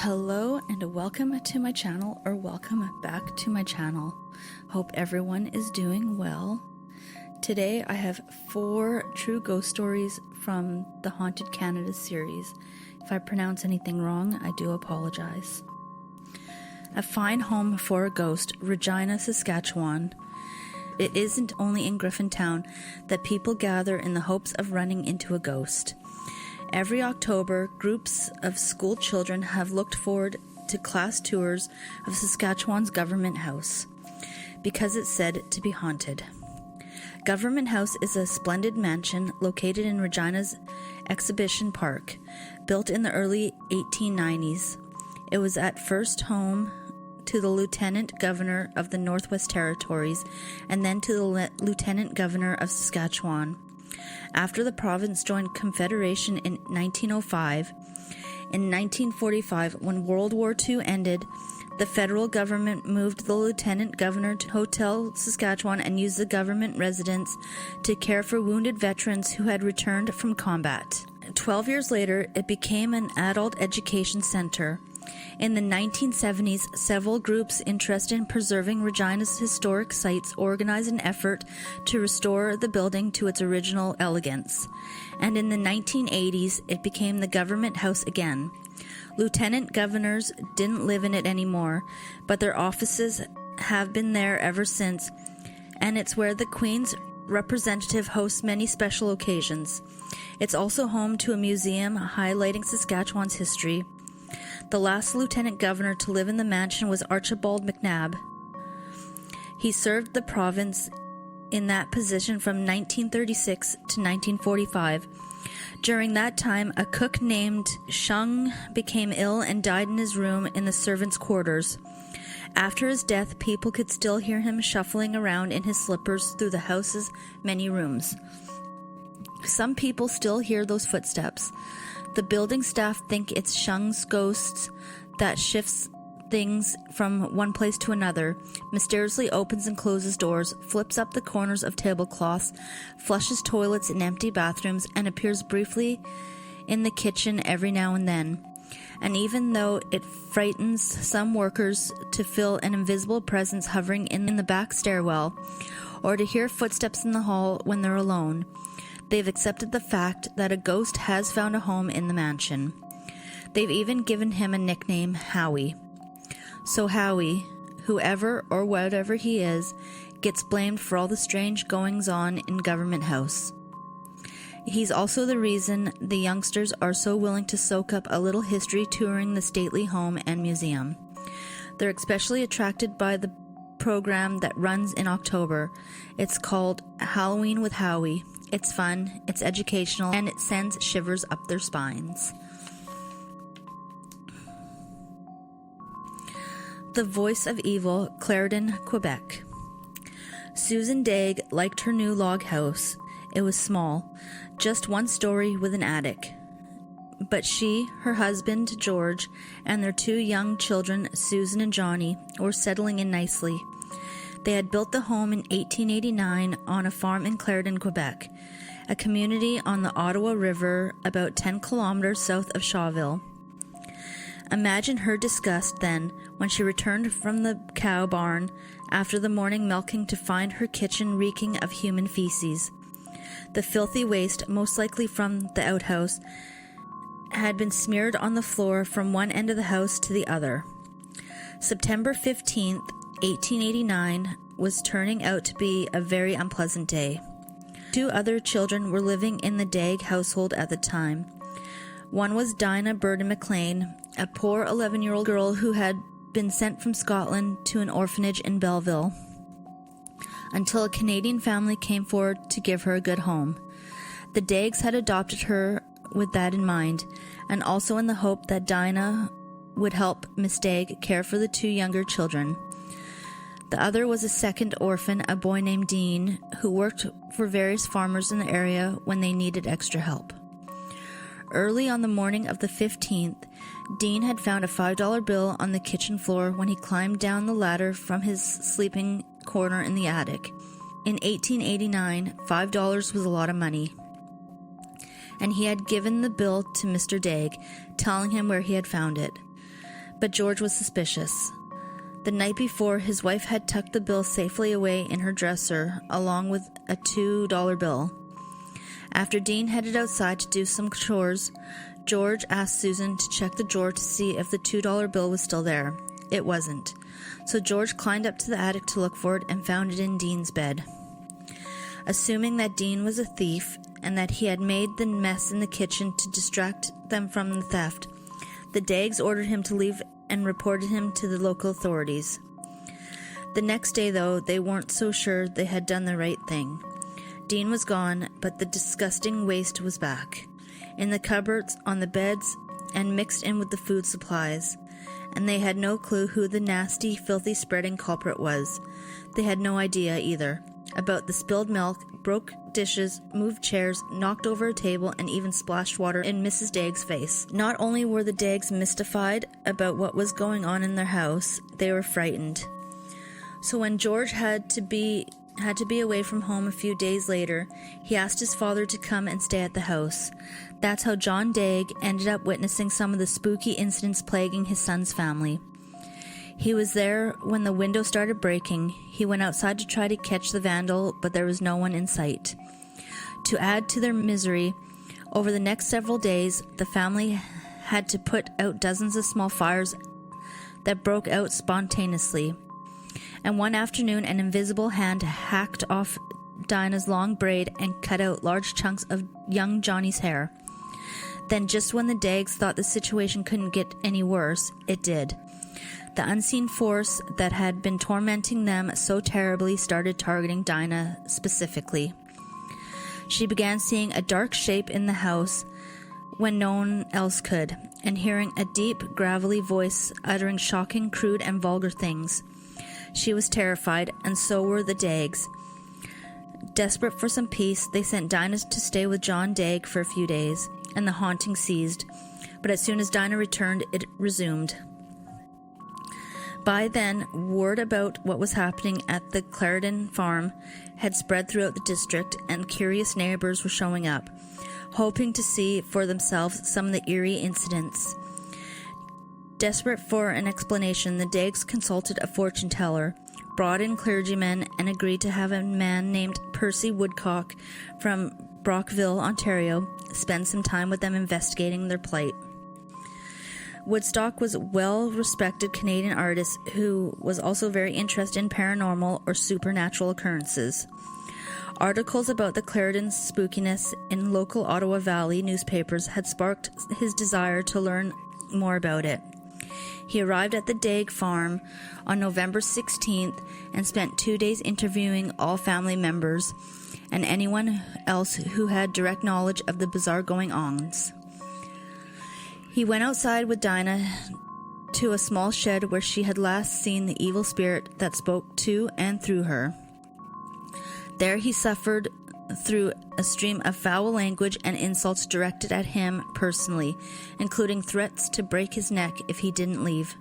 Hello and welcome to my channel, or welcome back to my channel. Hope everyone is doing well. Today I have 4 true ghost stories from the Haunted Canada series. If I pronounce anything wrong, I do apologize. A fine home for a ghost, Regina, Saskatchewan. It isn't only in Griffintown that people gather in the hopes of running into a ghost. Every October, groups of school children have looked forward to class tours of Saskatchewan's Government House, because it's said to be haunted. Government House is a splendid mansion located in Regina's Exhibition Park, built in the early 1890s. It was at first home to the Lieutenant Governor of the Northwest Territories and then to the Lieutenant Governor of Saskatchewan. After the province joined Confederation in 1905, in 1945, when World War II ended, the federal government moved the lieutenant governor to Hotel Saskatchewan and used the government residence to care for wounded veterans who had returned from combat. 12 years later, it became an adult education center. In the 1970s, several groups interested in preserving Regina's historic sites organized an effort to restore the building to its original elegance. And in the 1980s, it became the Government House again. Lieutenant governors didn't live in it anymore, but their offices have been there ever since, and it's where the Queen's representative hosts many special occasions. It's also home to a museum highlighting Saskatchewan's history. The last lieutenant governor to live in the mansion was Archibald McNabb. He served the province in that position from 1936 to 1945. During that time, a cook named Shung became ill and died in his room in the servants' quarters. After his death, people could still hear him shuffling around in his slippers through the house's many rooms. Some people still hear those footsteps. The building staff think it's Shung's ghost that shifts things from one place to another, mysteriously opens and closes doors, flips up the corners of tablecloths, flushes toilets in empty bathrooms, and appears briefly in the kitchen every now and then. And even though it frightens some workers to feel an invisible presence hovering in the back stairwell, or to hear footsteps in the hall when they're alone, they've accepted the fact that a ghost has found a home in the mansion. They've even given him a nickname, Howie. So Howie, whoever or whatever he is, gets blamed for all the strange goings-on in Government House. He's also the reason the youngsters are so willing to soak up a little history touring the stately home and museum. They're especially attracted by the program that runs in October. It's called Halloween with Howie. It's fun, it's educational, and it sends shivers up their spines. The Voice of Evil, Clarendon, Quebec. Susan Daig liked her new log house. It was small, just one story with an attic. But she, her husband, George, and their 2 young children, Susan and Johnny, were settling in nicely. They had built the home in 1889 on a farm in Clarendon, Quebec, a community on the Ottawa River about 10 kilometers south of Shawville. Imagine her disgust then when she returned from the cow barn after the morning milking to find her kitchen reeking of human feces. The filthy waste, most likely from the outhouse, had been smeared on the floor from one end of the house to the other. September 15th, 1889 was turning out to be a very unpleasant day. 2 other children were living in the Daig household at the time. One was Dinah Burden McLean, a poor 11-year-old girl who had been sent from Scotland to an orphanage in Belleville, until a Canadian family came forward to give her a good home. The Daigs had adopted her with that in mind, and also in the hope that Dinah would help Miss Daig care for the 2 younger children. The other was a second orphan, a boy named Dean, who worked for various farmers in the area when they needed extra help. Early on the morning of the 15th, Dean had found a $5 bill on the kitchen floor when he climbed down the ladder from his sleeping corner in the attic. In 1889, $5 was a lot of money, and he had given the bill to Mr. Daig, telling him where he had found it. but George was suspicious. The night before, his wife had tucked the bill safely away in her dresser, along with a $2 bill. After Dean headed outside to do some chores, George asked Susan to check the drawer to see if the $2 bill was still there. It wasn't. So George climbed up to the attic to look for it and found it in Dean's bed. Assuming that Dean was a thief and that he had made the mess in the kitchen to distract them from the theft, the Daggs ordered him to leave and reported him to the local authorities. The next day, though, they weren't so sure they had done the right thing. Dean was gone, but the disgusting waste was back, in the cupboards, on the beds, and mixed in with the food supplies, and they had no clue who the nasty, filthy spreading culprit was. They had no idea, either, about the spilled milk, broke dishes, moved chairs, knocked over a table, and even splashed water in Mrs. Daggs' face. Not only were the Daggs mystified about what was going on in their house, they were frightened. So when George had to be away from home a few days later, he asked his father to come and stay at the house. That's how John Dagg ended up witnessing some of the spooky incidents plaguing his son's family. He was there when the window started breaking. He went outside to try to catch the vandal, but there was no one in sight. To add to their misery, over the next several days, the family had to put out dozens of small fires that broke out spontaneously. And one afternoon, an invisible hand hacked off Dinah's long braid and cut out large chunks of young Johnny's hair. Then, just when the Daggs thought the situation couldn't get any worse, it did. The unseen force that had been tormenting them so terribly started targeting Dinah specifically. She began seeing a dark shape in the house when no one else could, and hearing a deep, gravelly voice uttering shocking, crude, and vulgar things. She was terrified, and so were the Daggs. Desperate for some peace, they sent Dinah to stay with John Dagg for a few days, and the haunting ceased. But as soon as Dinah returned, it resumed. By then, word about what was happening at the Clarendon farm had spread throughout the district, and curious neighbors were showing up, hoping to see for themselves some of the eerie incidents. Desperate for an explanation, the Daggs consulted a fortune teller, brought in clergymen, and agreed to have a man named Percy Woodcock from Brockville, Ontario, spend some time with them investigating their plight. Woodstock was a well-respected Canadian artist who was also very interested in paranormal or supernatural occurrences. Articles about the Clarendon's spookiness in local Ottawa Valley newspapers had sparked his desire to learn more about it. He arrived at the Dagg farm on November 16th and spent 2 days interviewing all family members and anyone else who had direct knowledge of the bizarre going-ons. He went outside with Dinah to a small shed where she had last seen the evil spirit that spoke to and through her. There he suffered through a stream of foul language and insults directed at him personally, including threats to break his neck if he didn't leave.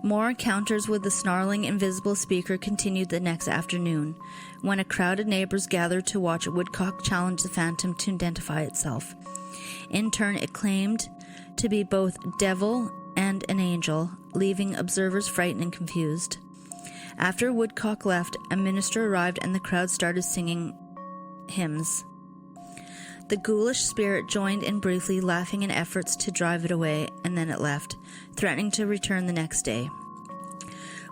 More encounters with the snarling invisible speaker continued the next afternoon, when a crowd of neighbors gathered to watch Woodcock challenge the phantom to identify itself. In turn, it claimed to be both devil and an angel, leaving observers frightened and confused. After Woodcock left, a minister arrived and the crowd started singing hymns. The ghoulish spirit joined in briefly, laughing in efforts to drive it away, and then it left, threatening to return the next day.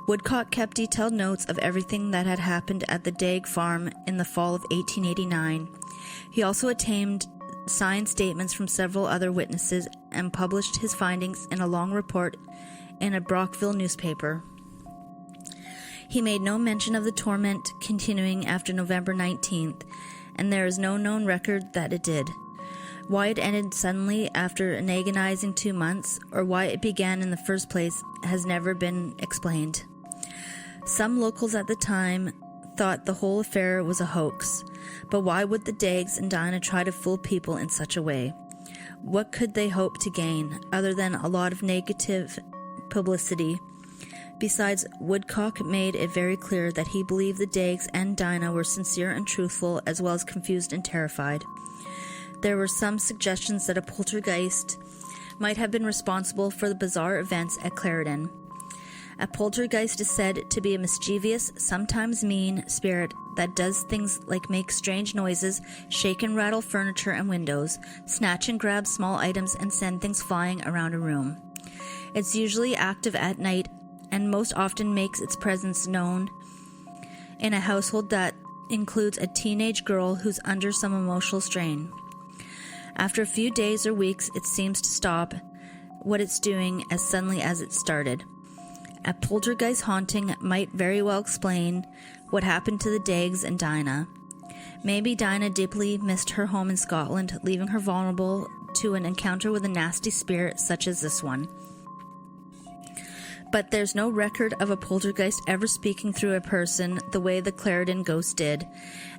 Woodcock kept detailed notes of everything that had happened at the Dagg farm in the fall of 1889. He also obtained signed statements from several other witnesses and published his findings in a long report in a Brockville newspaper. He made no mention of the torment continuing after November 19th, and there is no known record that it did. Why it ended suddenly after an agonizing 2 months, or why it began in the first place, has never been explained. Some locals at the time thought the whole affair was a hoax, but why would the Daggs and Dinah try to fool people in such a way? What could they hope to gain, other than a lot of negative publicity? Besides, Woodcock made it very clear that he believed the Daggs and Dinah were sincere and truthful, as well as confused and terrified. There were some suggestions that a poltergeist might have been responsible for the bizarre events at Clarendon. A poltergeist is said to be a mischievous, sometimes mean spirit that does things like make strange noises, shake and rattle furniture and windows, snatch and grab small items, and send things flying around a room. It's usually active at night and most often makes its presence known in a household that includes a teenage girl who's under some emotional strain. After a few days or weeks, it seems to stop what it's doing as suddenly as it started. A poltergeist haunting might very well explain what happened to the Daggs and Dinah. Maybe Dinah deeply missed her home in Scotland, leaving her vulnerable to an encounter with a nasty spirit such as this one. But there's no record of a poltergeist ever speaking through a person the way the Clarendon ghost did,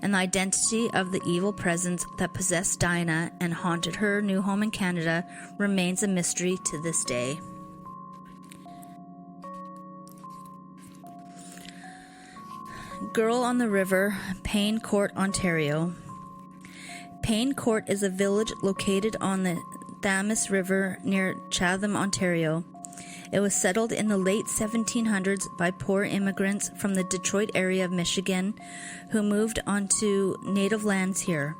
and the identity of the evil presence that possessed Dinah and haunted her new home in Canada remains a mystery to this day. Girl on the River, Payne Court, Ontario. Payne Court is a village located on the Thames River near Chatham, Ontario. It was settled in the late 1700s by poor immigrants from the Detroit area of Michigan who moved onto native lands here.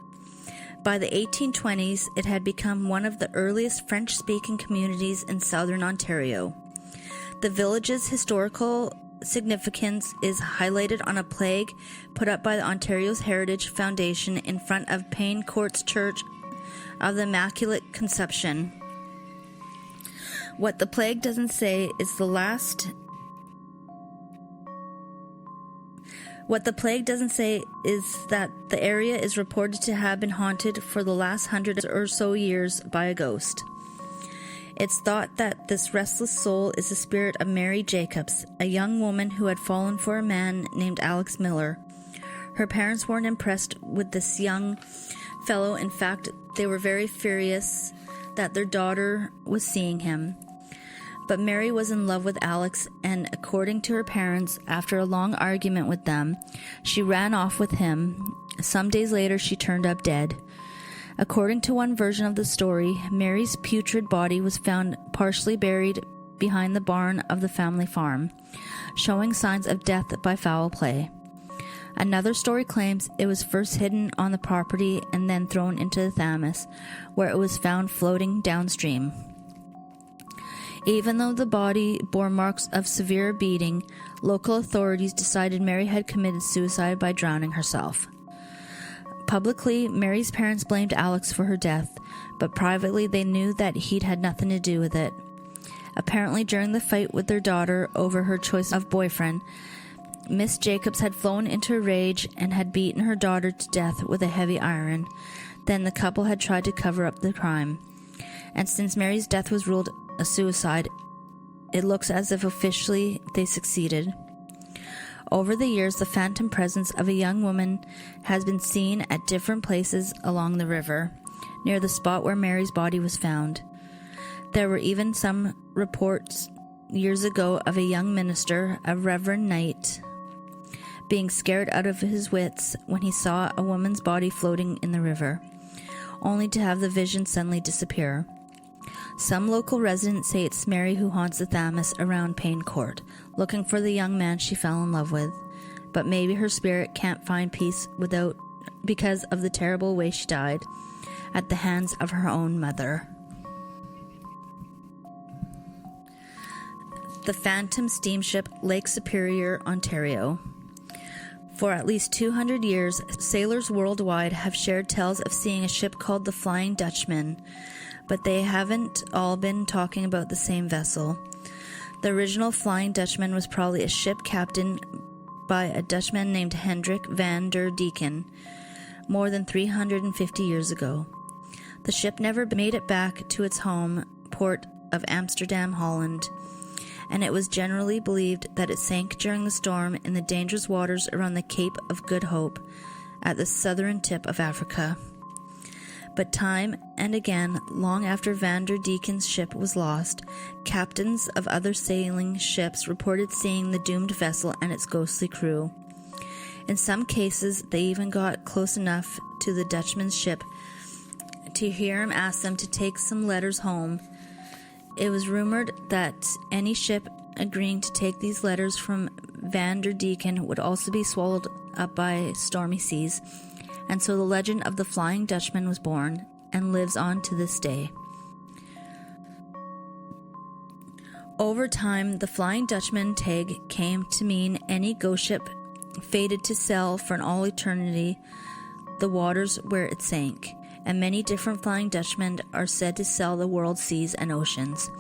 By the 1820s, it had become one of the earliest French-speaking communities in southern Ontario. The village's historical significance is highlighted on a plaque put up by the Ontario's Heritage Foundation in front of Payne Court's Church of the Immaculate Conception. What the plague doesn't say is that the area is reported to have been haunted for the last 100 or so years by a ghost. It's thought that this restless soul is the spirit of Mary Jacobs, a young woman who had fallen for a man named Alex Miller. Her parents weren't impressed with this young fellow. In fact, they were very furious that their daughter was seeing him. But Mary was in love with Alex, and according to her parents, after a long argument with them, she ran off with him. Some days later, she turned up dead. According to one version of the story, Mary's putrid body was found partially buried behind the barn of the family farm, showing signs of death by foul play. Another story claims it was first hidden on the property and then thrown into the Thames, where it was found floating downstream. Even though the body bore marks of severe beating, local authorities decided Mary had committed suicide by drowning herself. Publicly, Mary's parents blamed Alex for her death, but privately they knew that he'd had nothing to do with it. Apparently, during the fight with their daughter over her choice of boyfriend, Miss Jacobs had flown into a rage and had beaten her daughter to death with a heavy iron. Then the couple had tried to cover up the crime. And since Mary's death was ruled a suicide, it looks as if officially they succeeded. Over the years, the phantom presence of a young woman has been seen at different places along the river, near the spot where Mary's body was found. There were even some reports years ago of a young minister, a Reverend Knight, being scared out of his wits when he saw a woman's body floating in the river, only to have the vision suddenly disappear. Some local residents say it's Mary who haunts the Thames around Payne Court, looking for the young man she fell in love with, but maybe her spirit can't find peace because of the terrible way she died at the hands of her own mother. The Phantom Steamship, Lake Superior, Ontario. For at least 200 years, sailors worldwide have shared tales of seeing a ship called the Flying Dutchman, but they haven't all been talking about the same vessel. The original Flying Dutchman was probably a ship captained by a Dutchman named Hendrik van der Decken more than 350 years ago. The ship never made it back to its home port of Amsterdam, Holland, and it was generally believed that it sank during the storm in the dangerous waters around the Cape of Good Hope at the southern tip of Africa. But time and again, long after Van der Decken's ship was lost, captains of other sailing ships reported seeing the doomed vessel and its ghostly crew. In some cases, they even got close enough to the Dutchman's ship to hear him ask them to take some letters home It was rumored that any ship agreeing to take these letters from Van der Decken would also be swallowed up by stormy seas, and so the legend of the Flying Dutchman was born and lives on to this day. Over time, the Flying Dutchman tag came to mean any ghost ship fated to sail for all eternity the waters where it sank, and many different Flying Dutchmen are said to sail the world's seas and oceans.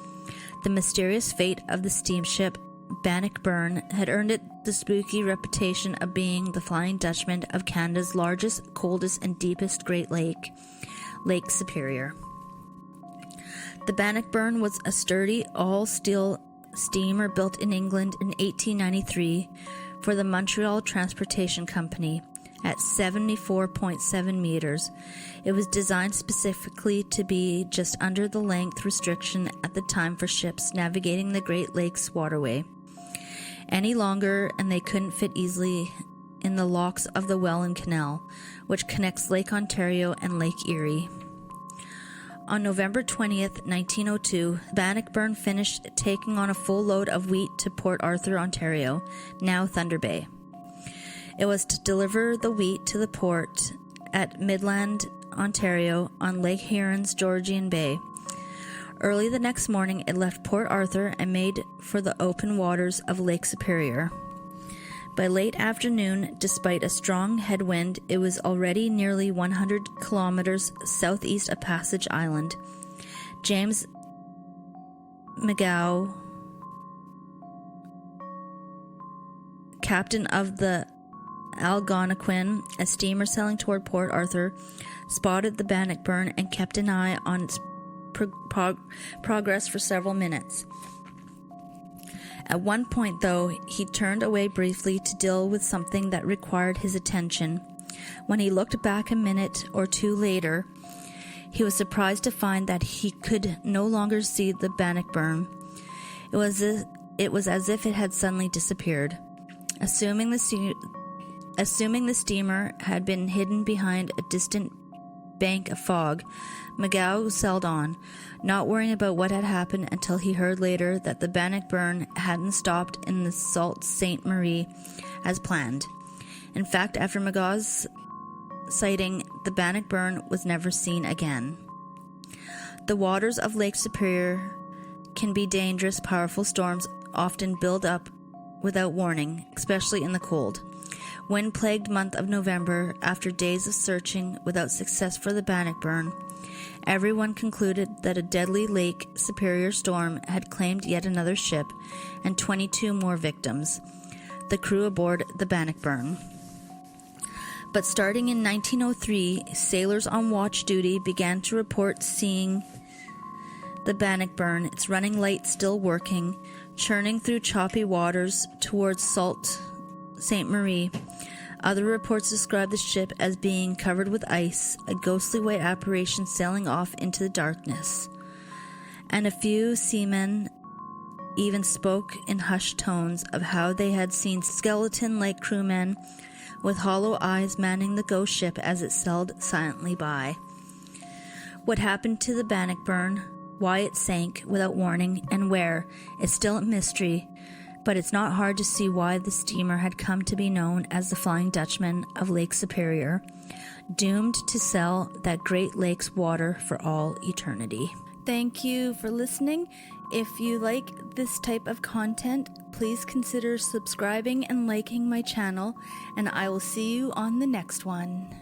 The mysterious fate of the steamship Bannockburn had earned it the spooky reputation of being the Flying Dutchman of Canada's largest, coldest, and deepest Great Lake, Lake Superior. The Bannockburn was a sturdy, all-steel steamer built in England in 1893 for the Montreal Transportation Company at 74.7 meters. It was designed specifically to be just under the length restriction at the time for ships navigating the Great Lakes waterway. Any longer, and they couldn't fit easily in the locks of the Welland Canal, which connects Lake Ontario and Lake Erie. On November 20th, 1902, Bannockburn finished taking on a full load of wheat to Port Arthur, Ontario, now Thunder Bay. It was to deliver the wheat to the port at Midland, Ontario, on Lake Huron's Georgian Bay. Early the next morning, it left Port Arthur and made for the open waters of Lake Superior. By late afternoon, despite a strong headwind, it was already nearly 100 kilometers southeast of Passage Island. James McGow, captain of the Algonquin, a steamer sailing toward Port Arthur, spotted the Bannockburn and kept an eye on its progress for several minutes. At one point, though, he turned away briefly to deal with something that required his attention. When he looked back a minute or two later, he was surprised to find that he could no longer see the Bannockburn. It was as if it had suddenly disappeared. Assuming the steamer had been hidden behind a distant bank of fog, McGow sailed on, not worrying about what had happened until he heard later that the Bannockburn hadn't stopped in the Sault Ste. Marie as planned. In fact, after McGaw's sighting, the Bannockburn was never seen again. The waters of Lake Superior can be dangerous. Powerful storms often build up without warning, especially in the cold. Wind-plagued month of November, after days of searching without success for the Bannockburn, everyone concluded that a deadly Lake Superior storm had claimed yet another ship and 22 more victims, the crew aboard the Bannockburn. But starting in 1903, sailors on watch duty began to report seeing the Bannockburn, its running light still working, churning through choppy waters towards Sault Ste. Marie. Other reports describe the ship as being covered with ice, a ghostly white apparition sailing off into the darkness. And a few seamen even spoke in hushed tones of how they had seen skeleton-like crewmen with hollow eyes manning the ghost ship as it sailed silently by. What happened to the Bannockburn, why it sank without warning, and where, is still a mystery, but it's not hard to see why the steamer had come to be known as the Flying Dutchman of Lake Superior, doomed to sail that Great Lakes water for all eternity. Thank you for listening. If you like this type of content, please consider subscribing and liking my channel, and I will see you on the next one.